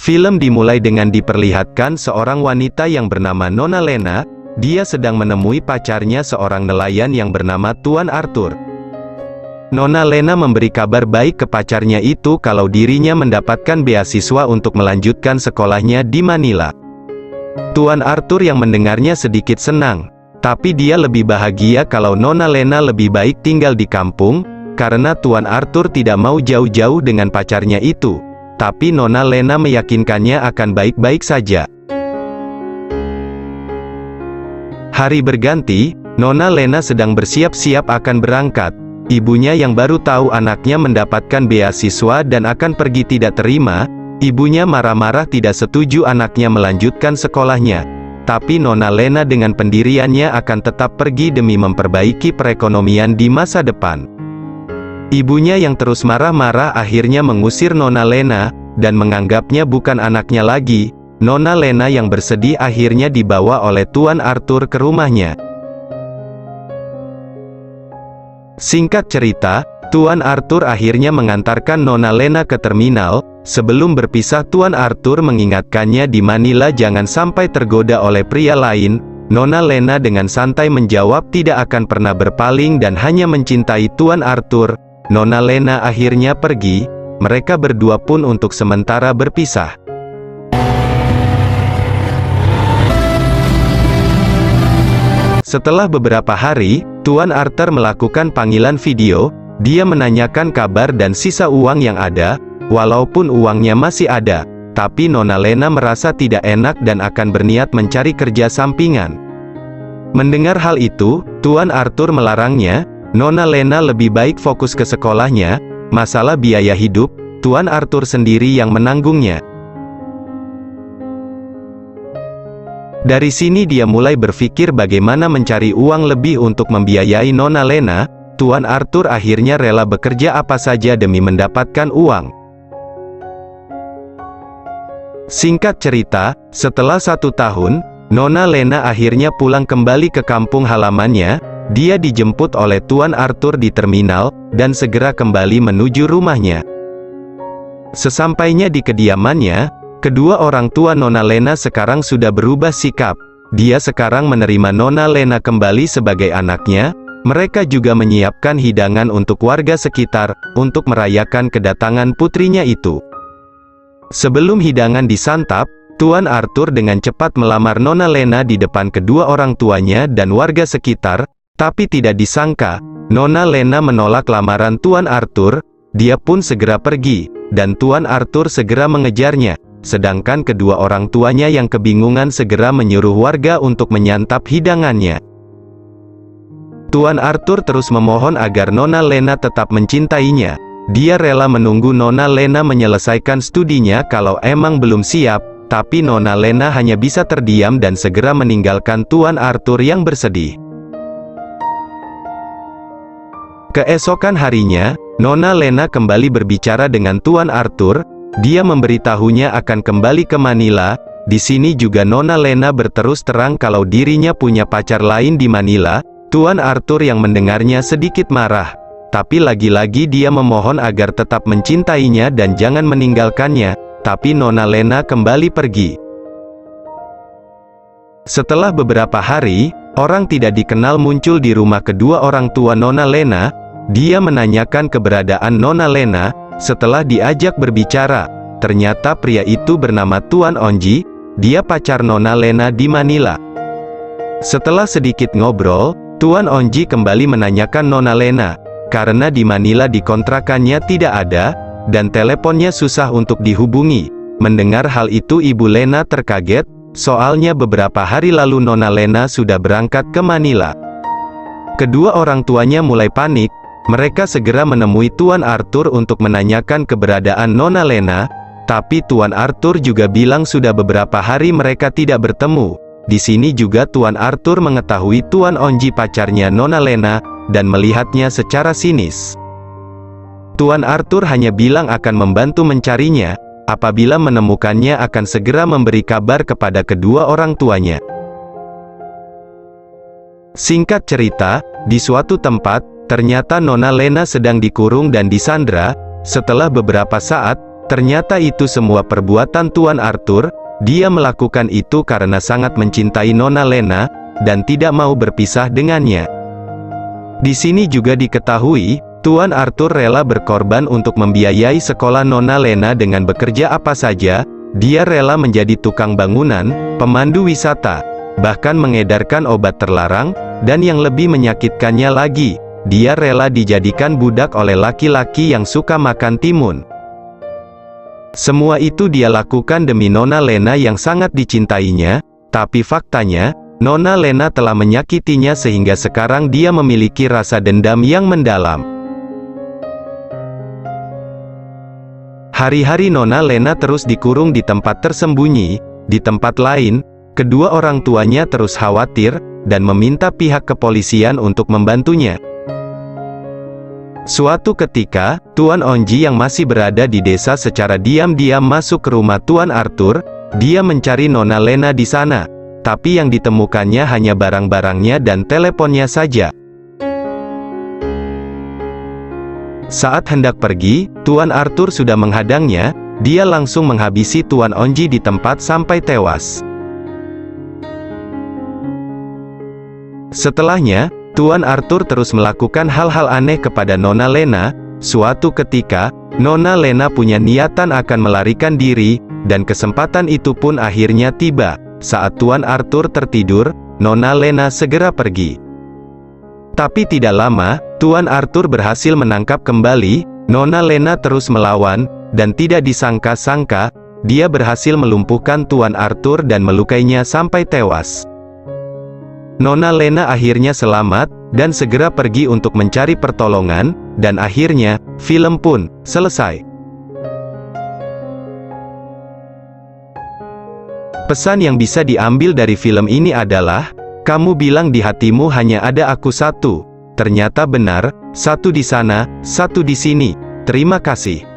Film dimulai dengan diperlihatkan seorang wanita yang bernama Nona Lena. Dia sedang menemui pacarnya, seorang nelayan yang bernama Tuan Arthur. Nona Lena memberi kabar baik ke pacarnya itu kalau dirinya mendapatkan beasiswa untuk melanjutkan sekolahnya di Manila. Tuan Arthur yang mendengarnya sedikit senang, tapi dia lebih bahagia kalau Nona Lena lebih baik tinggal di kampung, karena Tuan Arthur tidak mau jauh-jauh dengan pacarnya itu. Tapi Nona Lena meyakinkannya akan baik-baik saja. Hari berganti, Nona Lena sedang bersiap-siap akan berangkat. Ibunya yang baru tahu anaknya mendapatkan beasiswa dan akan pergi tidak terima. Ibunya marah-marah tidak setuju anaknya melanjutkan sekolahnya. Tapi Nona Lena dengan pendiriannya akan tetap pergi demi memperbaiki perekonomian di masa depan. Ibunya yang terus marah-marah akhirnya mengusir Nona Lena, dan menganggapnya bukan anaknya lagi. Nona Lena yang bersedih akhirnya dibawa oleh Tuan Arthur ke rumahnya. Singkat cerita, Tuan Arthur akhirnya mengantarkan Nona Lena ke terminal. Sebelum berpisah, Tuan Arthur mengingatkannya di Manila jangan sampai tergoda oleh pria lain. Nona Lena dengan santai menjawab tidak akan pernah berpaling dan hanya mencintai Tuan Arthur. Nona Lena akhirnya pergi, mereka berdua pun untuk sementara berpisah. Setelah beberapa hari, Tuan Arthur melakukan panggilan video. Dia menanyakan kabar dan sisa uang yang ada. Walaupun uangnya masih ada, tapi Nona Lena merasa tidak enak dan akan berniat mencari kerja sampingan. Mendengar hal itu, Tuan Arthur melarangnya. Nona Lena lebih baik fokus ke sekolahnya. Masalah biaya hidup, Tuan Arthur sendiri yang menanggungnya. Dari sini dia mulai berpikir bagaimana mencari uang lebih untuk membiayai Nona Lena. Tuan Arthur akhirnya rela bekerja apa saja demi mendapatkan uang. Singkat cerita, setelah 1 tahun, Nona Lena akhirnya pulang kembali ke kampung halamannya. Dia dijemput oleh Tuan Arthur di terminal, dan segera kembali menuju rumahnya. Sesampainya di kediamannya, kedua orang tua Nona Lena sekarang sudah berubah sikap. Dia sekarang menerima Nona Lena kembali sebagai anaknya. Mereka juga menyiapkan hidangan untuk warga sekitar, untuk merayakan kedatangan putrinya itu. Sebelum hidangan disantap, Tuan Arthur dengan cepat melamar Nona Lena di depan kedua orang tuanya dan warga sekitar. Tapi tidak disangka, Nona Lena menolak lamaran Tuan Arthur. Dia pun segera pergi, dan Tuan Arthur segera mengejarnya. Sedangkan kedua orang tuanya yang kebingungan segera menyuruh warga untuk menyantap hidangannya. Tuan Arthur terus memohon agar Nona Lena tetap mencintainya. Dia rela menunggu Nona Lena menyelesaikan studinya kalau emang belum siap. Tapi Nona Lena hanya bisa terdiam dan segera meninggalkan Tuan Arthur yang bersedih. Keesokan harinya, Nona Lena kembali berbicara dengan Tuan Arthur. Dia memberitahunya akan kembali ke Manila. Di sini juga Nona Lena berterus terang kalau dirinya punya pacar lain di Manila. Tuan Arthur yang mendengarnya sedikit marah. Tapi lagi-lagi dia memohon agar tetap mencintainya dan jangan meninggalkannya. Tapi Nona Lena kembali pergi. Setelah beberapa hari, orang tidak dikenal muncul di rumah kedua orang tua Nona Lena. Dia menanyakan keberadaan Nona Lena. Setelah diajak berbicara, ternyata pria itu bernama Tuan Onji. Dia pacar Nona Lena di Manila. Setelah sedikit ngobrol, Tuan Onji kembali menanyakan Nona Lena. Karena di Manila dikontrakannya tidak ada, dan teleponnya susah untuk dihubungi. Mendengar hal itu Ibu Lena terkaget. Soalnya beberapa hari lalu Nona Lena sudah berangkat ke Manila. Kedua orang tuanya mulai panik. Mereka segera menemui Tuan Arthur untuk menanyakan keberadaan Nona Lena. Tapi Tuan Arthur juga bilang sudah beberapa hari mereka tidak bertemu. Di sini juga Tuan Arthur mengetahui Tuan Onji pacarnya Nona Lena, dan melihatnya secara sinis. Tuan Arthur hanya bilang akan membantu mencarinya. Apabila menemukannya akan segera memberi kabar kepada kedua orang tuanya. Singkat cerita, di suatu tempat, ternyata Nona Lena sedang dikurung dan disandra. Setelah beberapa saat, Ternyata itu semua perbuatan Tuan Arthur. Dia melakukan itu karena sangat mencintai Nona Lena, dan tidak mau berpisah dengannya. Di sini juga diketahui, Tuan Arthur rela berkorban untuk membiayai sekolah Nona Lena dengan bekerja apa saja. Dia rela menjadi tukang bangunan, pemandu wisata, bahkan mengedarkan obat terlarang, dan yang lebih menyakitkannya lagi, dia rela dijadikan budak oleh laki-laki yang suka makan timun. Semua itu dia lakukan demi Nona Lena yang sangat dicintainya, tapi faktanya, Nona Lena telah menyakitinya sehingga sekarang dia memiliki rasa dendam yang mendalam. Hari-hari Nona Lena terus dikurung di tempat tersembunyi. Di tempat lain, kedua orang tuanya terus khawatir, dan meminta pihak kepolisian untuk membantunya. Suatu ketika, Tuan Onji yang masih berada di desa secara diam-diam masuk ke rumah Tuan Arthur. Dia mencari Nona Lena di sana, tapi yang ditemukannya hanya barang-barangnya dan teleponnya saja. Saat hendak pergi, Tuan Arthur sudah menghadangnya. Dia langsung menghabisi Tuan Onji di tempat sampai tewas. Setelahnya, Tuan Arthur terus melakukan hal-hal aneh kepada Nona Lena. Suatu ketika, Nona Lena punya niatan akan melarikan diri, dan kesempatan itu pun akhirnya tiba. Saat Tuan Arthur tertidur, Nona Lena segera pergi. Tapi tidak lama, Tuan Arthur berhasil menangkap kembali. Nona Lena terus melawan, dan tidak disangka-sangka, dia berhasil melumpuhkan Tuan Arthur dan melukainya sampai tewas. Nona Lena akhirnya selamat, dan segera pergi untuk mencari pertolongan, dan akhirnya, film pun selesai. Pesan yang bisa diambil dari film ini adalah, kamu bilang di hatimu hanya ada aku satu. Ternyata benar, satu di sana, satu di sini. Terima kasih.